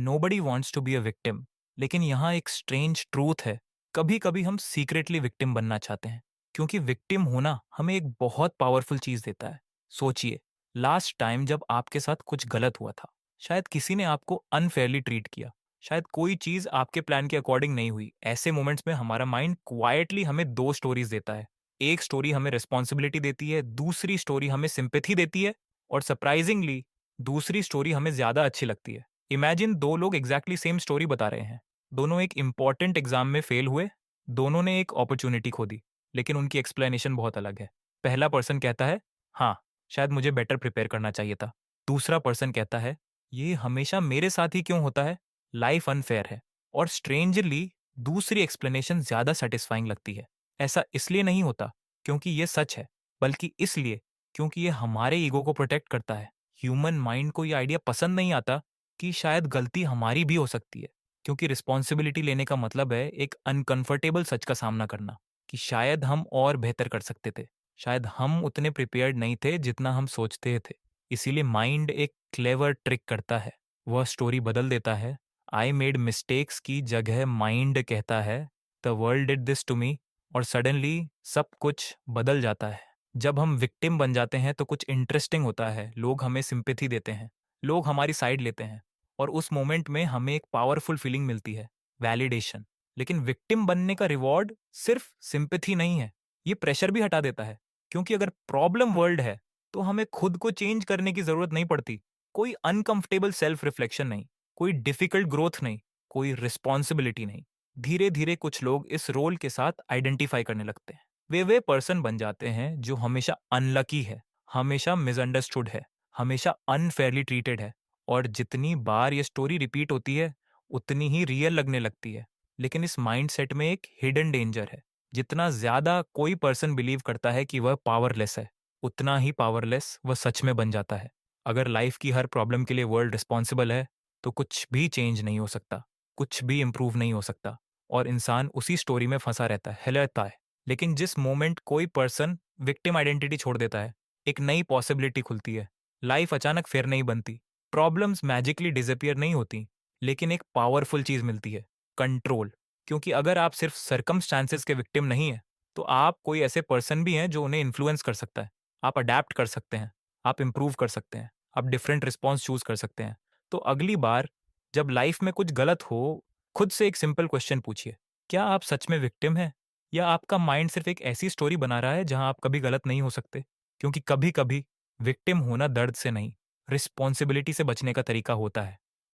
Nobody wants to be a victim, लेकिन यहाँ एक स्ट्रेंज ट्रूथ है। कभी कभी हम सीक्रेटली विक्टिम बनना चाहते हैं, क्योंकि विक्टिम होना हमें एक बहुत पावरफुल चीज देता है। सोचिए, लास्ट टाइम जब आपके साथ कुछ गलत हुआ था, शायद किसी ने आपको अनफेयरली ट्रीट किया, शायद कोई चीज आपके प्लान के अकॉर्डिंग नहीं हुई। ऐसे मोमेंट्स में हमारा माइंड क्वाइटली हमें दो स्टोरीज देता है। एक स्टोरी हमें रिस्पॉन्सिबिलिटी देती है, दूसरी स्टोरी हमें सिंपैथी देती है, और सरप्राइजिंगली दूसरी स्टोरी हमें ज्यादा अच्छी लगती है। इमेजिन दो लोग एग्जैक्टली सेम स्टोरी बता रहे हैं। दोनों एक इंपॉर्टेंट एग्जाम में फेल हुए, दोनों ने एक अपॉर्चुनिटी खो दी, लेकिन उनकी एक्सप्लेनेशन बहुत अलग है। पहला पर्सन कहता है, हाँ, शायद मुझे बेटर प्रिपेयर करना चाहिए था। दूसरा पर्सन कहता है, ये हमेशा मेरे साथ ही क्यों होता है, लाइफ अनफेयर है। और स्ट्रेंजरली दूसरी एक्सप्लेनेशन ज्यादा सेटिस्फाइंग लगती है। ऐसा इसलिए नहीं होता क्योंकि ये सच है, बल्कि इसलिए क्योंकि ये हमारे ईगो को प्रोटेक्ट करता है। ह्यूमन माइंड को ये आइडिया पसंद नहीं आता कि शायद गलती हमारी भी हो सकती है, क्योंकि रिस्पॉन्सिबिलिटी लेने का मतलब है एक अनकंफर्टेबल सच का सामना करना, कि शायद हम और बेहतर कर सकते थे, शायद हम उतने प्रिपेयर्ड नहीं थे जितना हम सोचते थे। इसीलिए माइंड एक क्लेवर ट्रिक करता है, वह स्टोरी बदल देता है। आई मेड मिस्टेक्स की जगह माइंड कहता है, the world did this to me, और सडनली सब कुछ बदल जाता है। जब हम विक्टिम बन जाते हैं तो कुछ इंटरेस्टिंग होता है। लोग हमें सिंपैथी देते हैं, लोग हमारी साइड लेते हैं, और उस मोमेंट में हमें एक पावरफुल फीलिंग मिलती है, वैलिडेशन। लेकिन विक्टिम बनने का रिवॉर्ड सिर्फ सिंपैथी नहीं है, ये प्रेशर भी हटा देता है। क्योंकि अगर प्रॉब्लम वर्ल्ड है तो हमें खुद को चेंज करने की जरूरत नहीं पड़ती। कोई अनकंफर्टेबल सेल्फ रिफ्लेक्शन नहीं, कोई डिफिकल्ट ग्रोथ नहीं, कोई रिस्पॉन्सिबिलिटी नहीं। धीरे धीरे कुछ लोग इस रोल के साथ आइडेंटिफाई करने लगते हैं। वे पर्सन बन जाते हैं जो हमेशा अनलकी है, हमेशा मिसअंडरस्टूड है, हमेशा अनफेयरली ट्रीटेड है। और जितनी बार ये स्टोरी रिपीट होती है, उतनी ही रियल लगने लगती है। लेकिन इस माइंडसेट में एक हिडन डेंजर है। जितना ज्यादा कोई पर्सन बिलीव करता है कि वह पावरलेस है, उतना ही पावरलेस वह सच में बन जाता है। अगर लाइफ की हर प्रॉब्लम के लिए वर्ल्ड रिस्पॉन्सिबल है, तो कुछ भी चेंज नहीं हो सकता, कुछ भी इंप्रूव नहीं हो सकता, और इंसान उसी स्टोरी में फंसा रहता है, हिलता है। लेकिन जिस मोमेंट कोई पर्सन विक्टिम आइडेंटिटी छोड़ देता है, एक नई पॉसिबिलिटी खुलती है। लाइफ अचानक फेयर नहीं बनती, प्रॉब्लम्स मैजिकली डिसअपियर नहीं होती, लेकिन एक पावरफुल चीज मिलती है, कंट्रोल। क्योंकि अगर आप सिर्फ सर्कमस्टांसेस के विक्टिम नहीं है, तो आप कोई ऐसे पर्सन भी हैं जो उन्हें इन्फ्लुएंस कर सकता है। आप अडेप्ट कर सकते हैं, आप इम्प्रूव कर सकते हैं, आप डिफरेंट रिस्पॉन्स चूज कर सकते हैं। तो अगली बार जब लाइफ में कुछ गलत हो, खुद से एक सिंपल क्वेश्चन पूछिए, क्या आप सच में विक्टिम हैं, या आपका माइंड सिर्फ एक ऐसी स्टोरी बना रहा है जहां आप कभी गलत नहीं हो सकते। क्योंकि कभी कभी विक्टिम होना दर्द से नहीं, रिस्पॉन्सिबिलिटी से बचने का तरीका होता है।